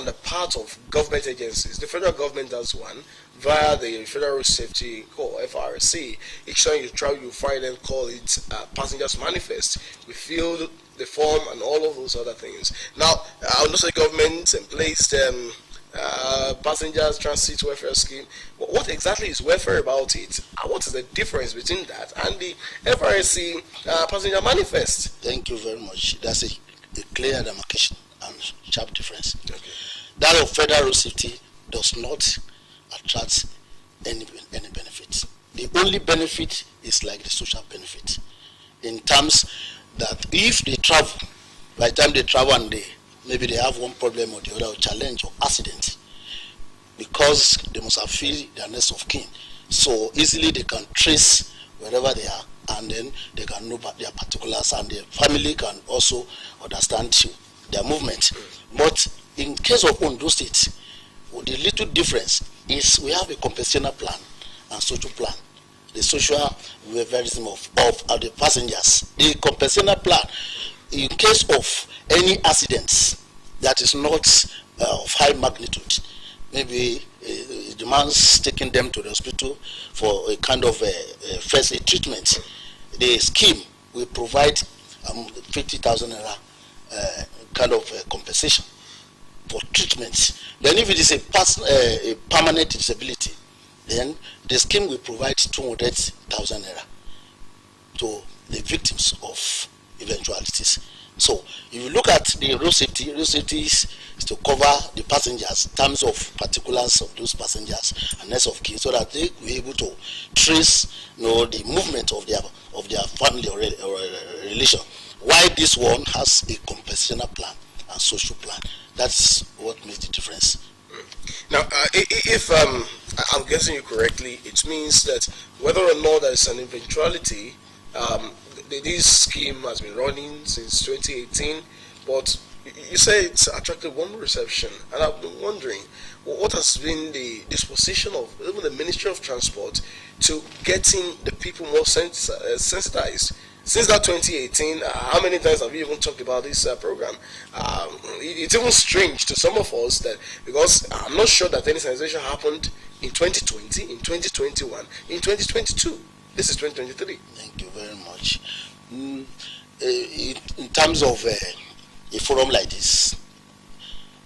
on the part of government agencies. The federal government does one via the Federal Road Safety Corps, FRC. Each time you travel, you find them call it Passengers Manifest. We fill the form and all of those other things. Now, Ondo State government placed Passengers Transit Welfare Scheme. What exactly is welfare about it? What is the difference between that and the FRC Passenger Manifest? Thank you very much. That's a clear demarcation and sharp difference. Okay. That of federal road safety does not attract any benefit. The only benefit is like the social benefit, in terms that if they travel, by the time they travel and maybe they have one problem or the other, or challenge or accident, because they must have feel their next of kin, so easily they can trace wherever they are, and then they can know about their particulars, and their family can also understand their movement. But in case of Ondo State, the little difference is we have a compensational plan and social plan. The social welfareism of the passengers. The compensational plan, in case of any accidents that is not of high magnitude, maybe the man's taking them to the hospital for a kind of first aid treatment, the scheme will provide 50,000 naira kind of compensation for treatment. Then if it is a permanent disability, then the scheme will provide 200,000 naira to the victims of eventualities. So if you look at the road safety is to cover the passengers in terms of particulars of those passengers and next of kin, so that they will be able to trace the movement of their family or relation. Why this one has a compensational plan and social plan. That's what makes the difference. Now, if I'm guessing you correctly, it means that whether or not there is an eventuality, this scheme has been running since 2018, but you say it's attracted one reception, and I've been wondering what has been the disposition of even the Ministry of Transport to getting the people more sensitized. Since that 2018, how many times have you even talked about this program? It's even strange to some of us that, because I'm not sure that any sensation happened in 2020, in 2021, in 2022. This is 2023. Thank you very much. In terms of a forum like this,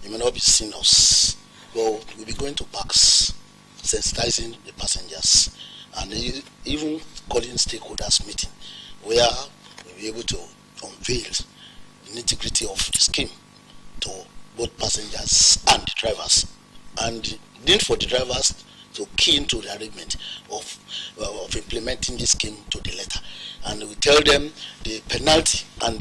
you may not be seeing us, but we'll be going to parks, sensitizing the passengers, and even calling stakeholders meeting, where we'll be able to unveil the nitty-gritty of the scheme to both passengers and the drivers, and need for the drivers to key into the arrangement of implementing this scheme to the letter. And we tell them the penalty and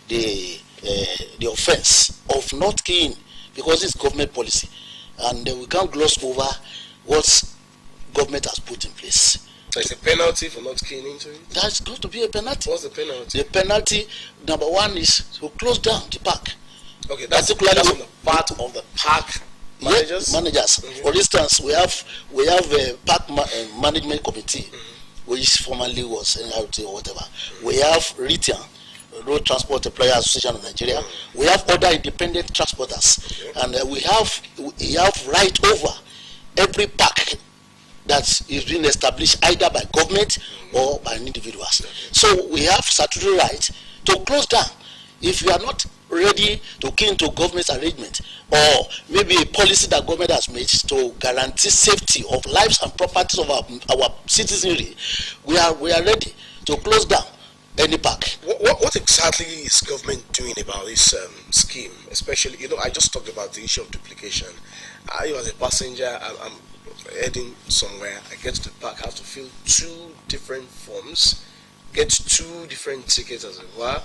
the offense of not keying, because it's government policy, and we can't gloss over what government has put in place. So it's a penalty for not keying into it? That's got to be a penalty. What's the penalty? The penalty, number one, is to close down the park. Okay, that's on the part of the park managers? Yeah, managers. Mm-hmm. For instance, we have a park management committee, which formerly was NRT or whatever. We have RITIAN, Road Transport Employer Association of Nigeria. We have other independent transporters, and we have right over every park that is being established either by government or by individuals. So we have statutory right to close down if you are not ready to key into government's arrangement, or maybe a policy that government has made to guarantee safety of lives and properties of our citizenry. We are ready to close down any park. What exactly is government doing about this scheme? Especially, I just talked about the issue of duplication. You as a passenger, I'm heading somewhere, I get to the park, I have to fill 2 different forms, get 2 different tickets as it were.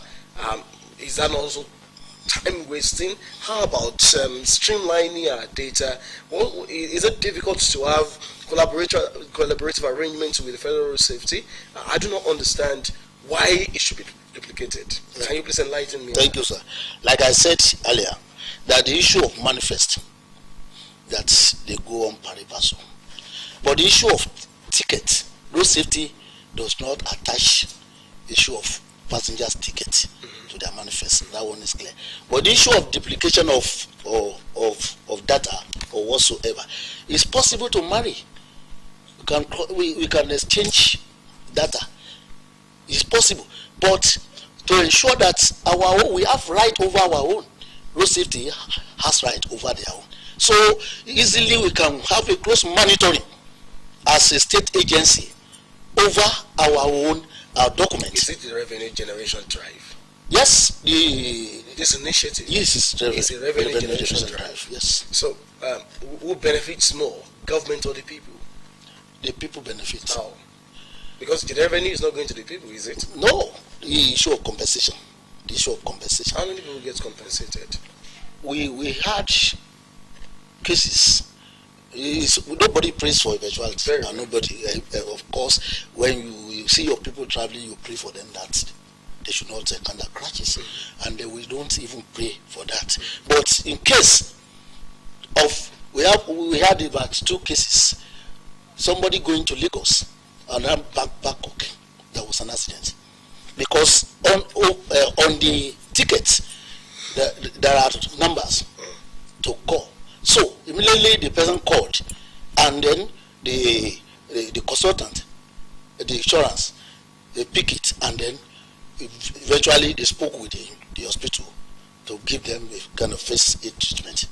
Is that also time wasting? How about streamlining our data? Well, is it difficult to have collaborative arrangements with the Federal Road Safety? I do not understand why it should be duplicated. Can you please enlighten me? Thank you, sir. Like I said earlier, that the issue of manifest, that they go on pari passu. But the issue of ticket, road safety does not attach issue of passengers' ticket to their manifest. That one is clear. But the issue of duplication of of data or whatsoever, it's possible to marry. We can exchange data. It's possible, but to ensure that we have right over our own, road safety has right over their own. So easily we can have a close monitoring as a state agency over our own documents. Is it the revenue generation drive? Yes, this initiative. Yes, it's a revenue generation drive. Yes. So who benefits more, government or the people? The people benefit. How? Because the revenue is not going to the people, is it? No, the issue of compensation. The issue of compensation. How many people get compensated? We had cases. Nobody prays for eventuality. And nobody, of course, when you see your people traveling, you pray for them that they should not encounter crashes, and we don't even pray for that. But in case of we had about 2 cases. Somebody going to Lagos and then Bangkok, there was an accident because on the tickets there are numbers to call. So immediately the person called, and then the consultant, the insurance, they pick it, and then eventually they spoke with the hospital to give them a kind of first aid treatment,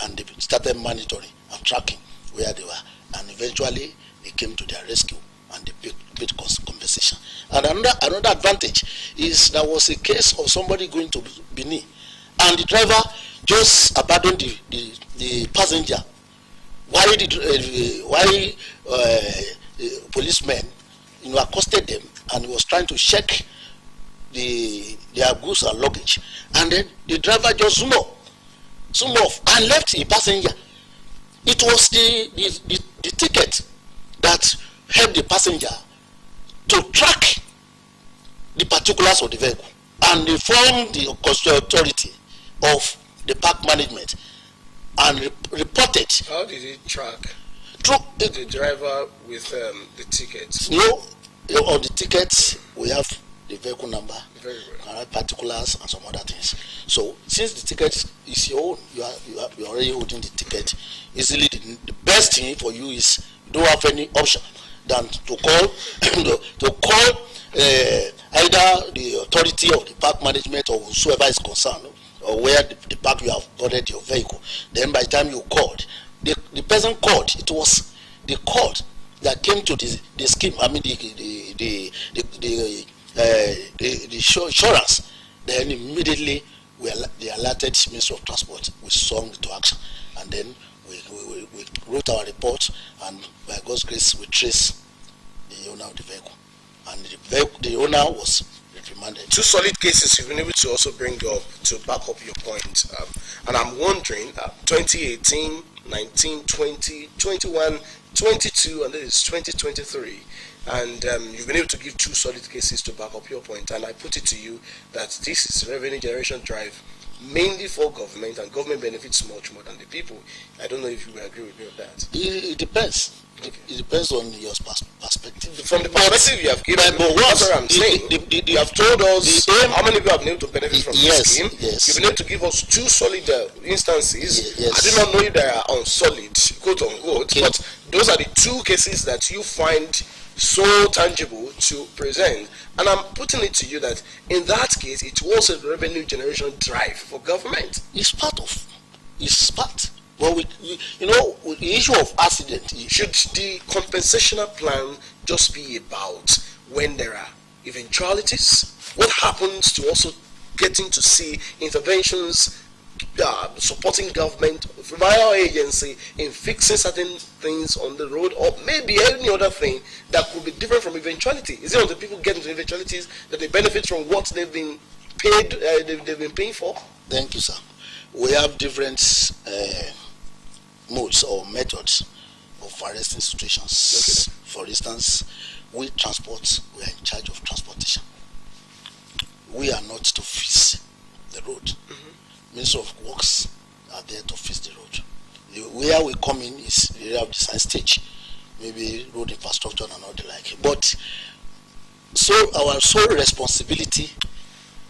and they started monitoring and tracking where they were, and eventually they came to their rescue and they paid compensation. And another advantage is there was a case of somebody going to Benin, and the driver just abandoned the passenger. Why policemen accosted them, and he was trying to check their goods and luggage, and then the driver just zoom off and left the passenger. It was the ticket that helped the passenger to track the particulars of the vehicle and inform the constitutional authority of the park management and reported. How did he track through the driver with the tickets? On the tickets we have the vehicle number, Very well. Particulars, and some other things. So since the ticket is your own, you are already holding the ticket. Easily, the best thing for you is you don't have any option than to call either the authority of the park management or whoever is concerned, or where the park you have boarded your vehicle. Then by the time you called, the person called. It was the code that came to the scheme. I mean the insurance. Then immediately they alerted Ministry of Transport. We swung to action, and then we wrote our report, and by God's grace we traced the owner of the vehicle, and the owner was reprimanded. 2 solid cases you've been able to also bring up to back up your point, and I'm wondering, 2018, 19, 20, 21, 22, and this is 2023. And you've been able to give 2 solid cases to back up your point, and I put it to you that this is revenue generation drive mainly for government, and government benefits much more than the people. I don't know if you will agree with me on that. It depends. Okay. It depends on your perspective. From the perspective you have given, that's what I'm saying. You have told us how many people have been able to benefit from this scheme. Yes. You've been able to give us 2 solid instances. Yes. I do not know if they are unsolid, quote unquote, okay. But those are the 2 cases that you find so tangible to present, and I'm putting it to you that in that case it was a revenue generation drive for government. It's part. Well, the issue of accident. Should the compensational plan just be about when there are eventualities? What happens to also getting to see interventions supporting government via our agency in fixing certain things on the road, or maybe any other thing that could be different from eventuality? Is it on the people getting to eventualities that they benefit from what they've been paid, they've been paying for? Thank you, sir. We have different modes or methods of arresting situations. Okay. For instance, we are in charge of transportation. We are not to fix the road. Mm-hmm. Ministry of Works are there to fix the road. Where we come in is the area of design stage, maybe road infrastructure and all the like. But so our sole responsibility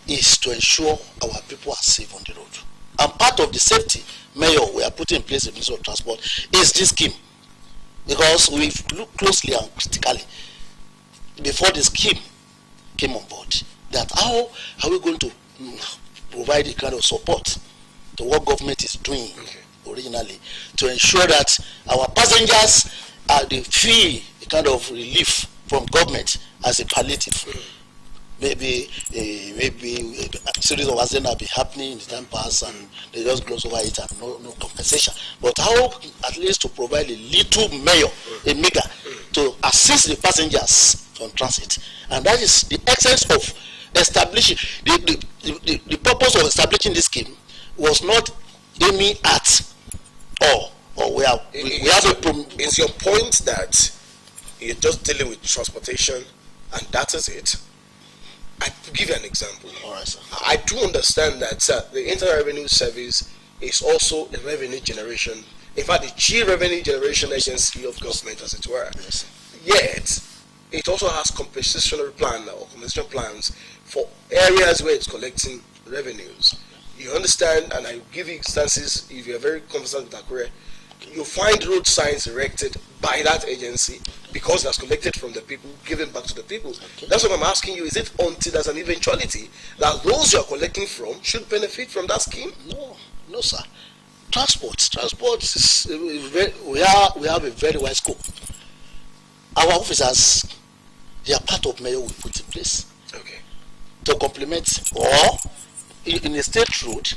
is to ensure our people are safe on the road. And part of the safety measure we are putting in place in the Ministry of Transport is this scheme. Because we've looked closely and critically before the scheme came on board, that how are we going to provide the kind of support to what government is doing originally to ensure that our passengers they feel a kind of relief from government as a palliative. Maybe a series of accidents have been happening in the time past and they just gloss over it and no compensation. But how at least to provide a little measure, a meager, to assist the passengers on transit. And that is the essence of establishing, the purpose of establishing this scheme was not aiming at or we have Is your point that you're just dealing with transportation and that is it? I'll give you an example. All right, sir. I do understand that the Internal Revenue Service is also a revenue generation, in fact, the chief revenue generation agency of government, as it were. Yes. Yet, it also has compensatory plan or compensation plans for areas where it's collecting revenues. You understand, and I give you instances, if you're very conversant with Akure, you find road signs erected by that agency because that's collected from the people, given back to the people. Okay. That's what I'm asking you. Is it until there's an eventuality that those you're collecting from should benefit from that scheme? No, sir. Transport is we have a very wide scope. Our officers, they are part of measure we put in place. Okay. To complement or in a state road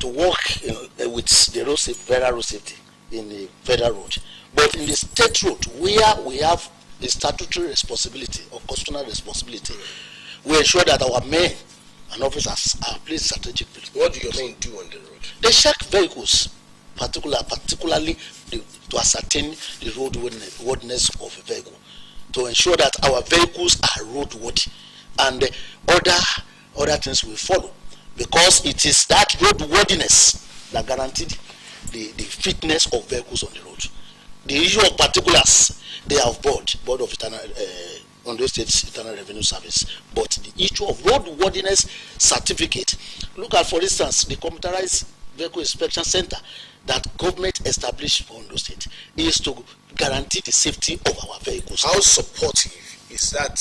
to work with the road safety, federal road safety in the federal road. But in the state road, where we have the statutory responsibility or constitutional responsibility, we ensure that our men and officers are placed strategically. What do your men do on the road? They check vehicles, particularly to ascertain the roadworthiness of a vehicle, to ensure that our vehicles are roadworthy, and other things will follow, because it is that roadworthiness that guaranteed the fitness of vehicles on the road. The issue of particulars, they have board of Ondo State's Internal Revenue Service, but the issue of roadworthiness certificate, look at, for instance, the computerized vehicle inspection center that government established for Ondo State is to guarantee the safety of our vehicles. How supportive is that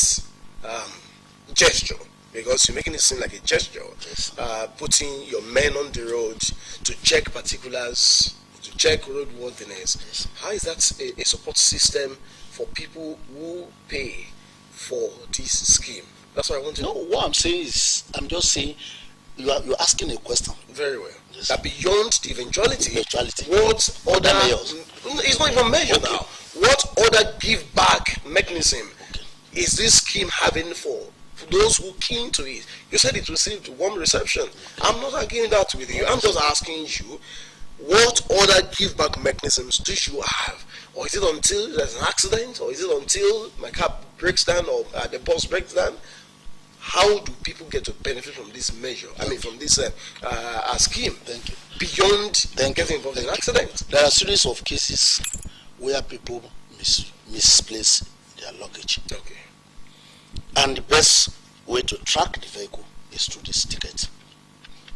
gesture? Because you're making it seem like a gesture. Yes. Putting your men on the road to check particulars, to check roadworthiness. Yes. How is that a support system for people who pay for this scheme? That's what I want to know. No, what I'm saying is, I'm just saying, you're asking a question. Very well. Yes. That beyond the eventuality, what other measures? It's not even measured now. What other give back mechanism is this scheme having for those who keen to it? You said it received warm reception. I'm not arguing that with you. I'm just asking you, what other give back mechanisms do you have? Or is it until there's an accident? Or is it until my car breaks down or the bus breaks down? How do people get to benefit from this measure? From this scheme. Thank you. Beyond getting involved in an accident. There are a series of cases where people misplace their luggage. Okay. And the best way to track the vehicle is through this ticket.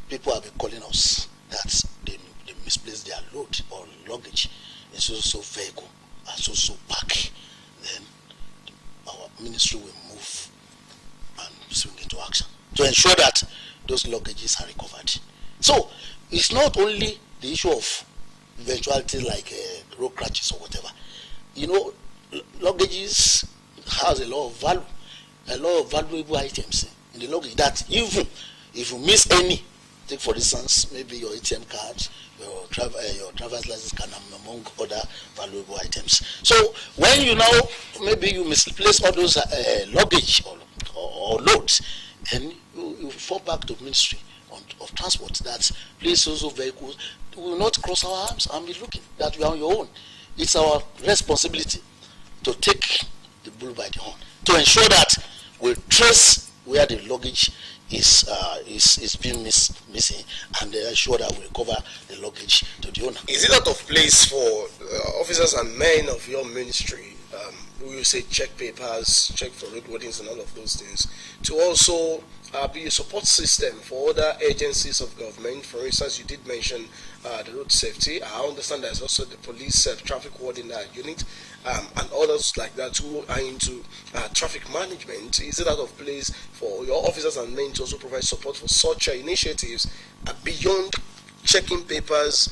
People have been calling us that they misplaced their load or luggage in so vehicle and so park. Then our ministry will move and swing into action to ensure that those luggages are recovered. So it's not only the issue of eventuality like road crashes or whatever. Luggages has a lot of valuable items in the luggage that even if you miss any, take for instance maybe your ATM card, your driver's license card, among other valuable items. So when maybe you misplace all those luggage or loads, and you fall back to Ministry of Transport that please also vehicles will not cross our arms and be looking that we are on your own. It's our responsibility to take the bull by the horn, to ensure that we trace where the luggage is being missing, and ensure that we recover the luggage to the owner. Is it out of place for officers and men of your ministry, who you say check papers, check for roadworthiness and all of those things, to also be a support system for other agencies of government? For instance, you did mention the road safety. I understand there's also the police traffic warden unit and others like that who are into traffic management. Is it out of place for your officers and men to also provide support for such initiatives beyond checking papers,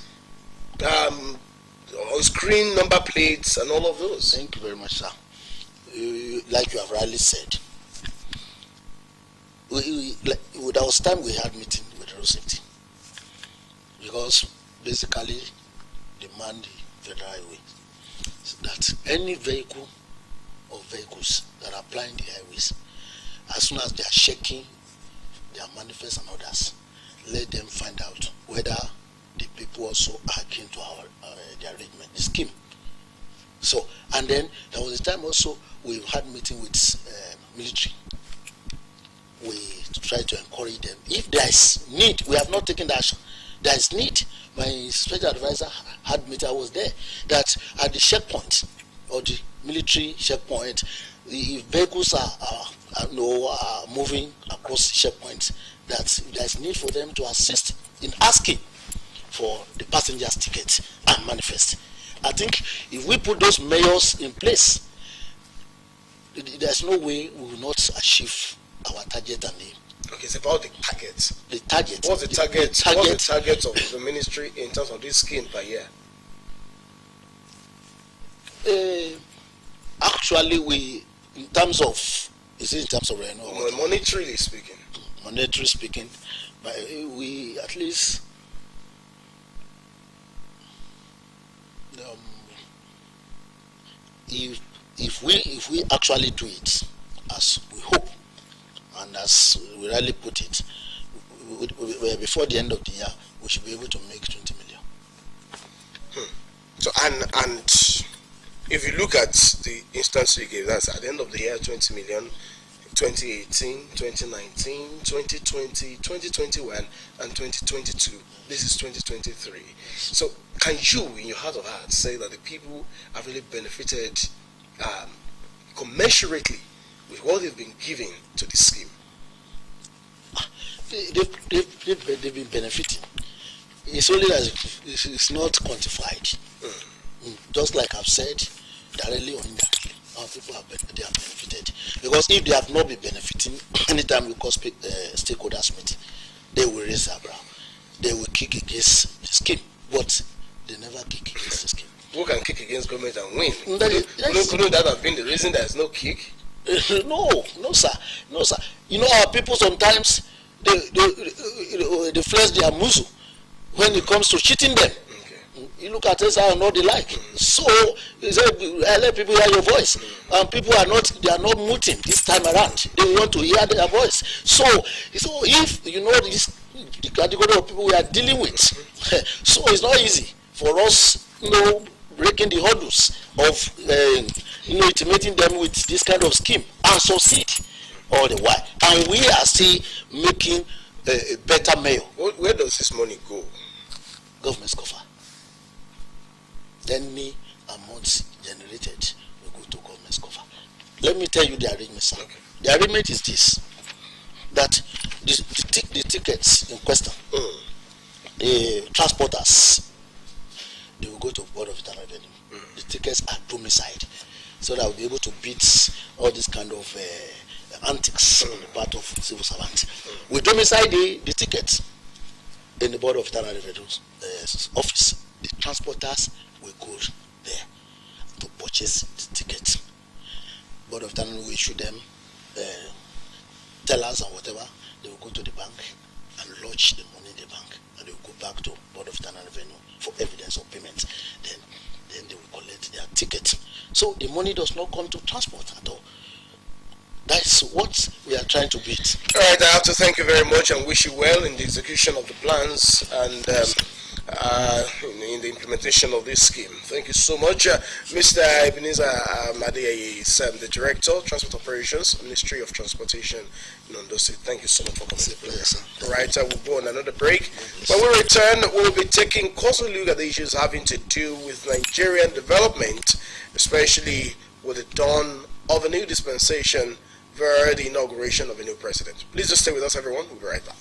on screen number plates, and all of those? Thank you very much, sir. Like you have rightly said, with our time we had meeting with road safety, because basically they man the federal highway, so that any vehicle or vehicles that are applying the highways, as soon as they are checking their manifest and others, let them find out whether the people also are keen to our the arrangement, the scheme. So, and then there was a time also we had meeting with military. We try to encourage them. If there is need, we have not taken the action. There is need. My special advisor had meeting. I was there. That at the checkpoint or the military checkpoint, the vehicles are moving across the checkpoint, that there is need for them to assist in asking for the passenger's ticket and manifest. I think if we put those measures in place, there's no way we will not achieve our target and aim. Okay, it's about the target. The target. What's the target? What's the target of the ministry in terms of this scheme per year? Actually, in terms of monetarily speaking? Monetary speaking, but we at least if we actually do it as we hope and as we really put it, before the end of the year we should be able to make 20 million. So and if you look at the instance you gave, that's at the end of the year 20 million, 2018, 2019, 2020, 2021, and 2022. This is 2023. So can you, in your heart of hearts, say that the people have really benefited commensurately with what they've been giving to this scheme? They've been benefiting. It's only that it's not quantified. Just like I've said, directly or indirectly, our people they have benefited. Because if they have not been benefiting, anytime we call stakeholders meeting, they will raise their brow. They will kick against the scheme, but they never kick against the scheme. Who can kick against government and win? Couldn't that have been the reason there is no kick? No, sir. You know, our people sometimes they flex their muzzle when it comes to cheating them. Okay. You look at us and know the like. So I let people hear your voice, and people are not muting this time around. They want to hear their voice. So if you know the category of people we are dealing with, so it's not easy for us, breaking the hurdles of intimating them with this kind of scheme and succeed all the while. And we are still making a better mayor. Where does this money go? Government's cover. Any amount generated will go to government's cover. Let me tell you the arrangement, sir. Okay. The arrangement is this: that the tickets in question, transporters, they will go to Board of Internal Revenue. The tickets are domiciled, so that we'll be able to beat all this kind of antics on the part of civil servants. We domicile the tickets in the Board of Internal Revenue office. The transporters will go there to purchase the tickets. Board of Internal will issue them tellers and whatever. They will go to the bank and lodge the money in the bank, and they will go back to Board of Internal Revenue for evidence of payment. Then they will collect their ticket. So the money does not come to transport at all. That's what we are trying to beat. All right, I have to thank you very much and wish you well in the execution of the plans and in the implementation of this scheme. Thank you so much. Mr. Ebenezer Adeyeye is the Director, Transport Operations, Ministry of Transportation in Ondo State. Thank you so much for coming. All right, we'll go on another break. When we return, we'll be taking a closer look at the issues having to do with Nigerian development, especially with the dawn of a new dispensation via the inauguration of a new president. Please just stay with us, everyone. We'll be right back.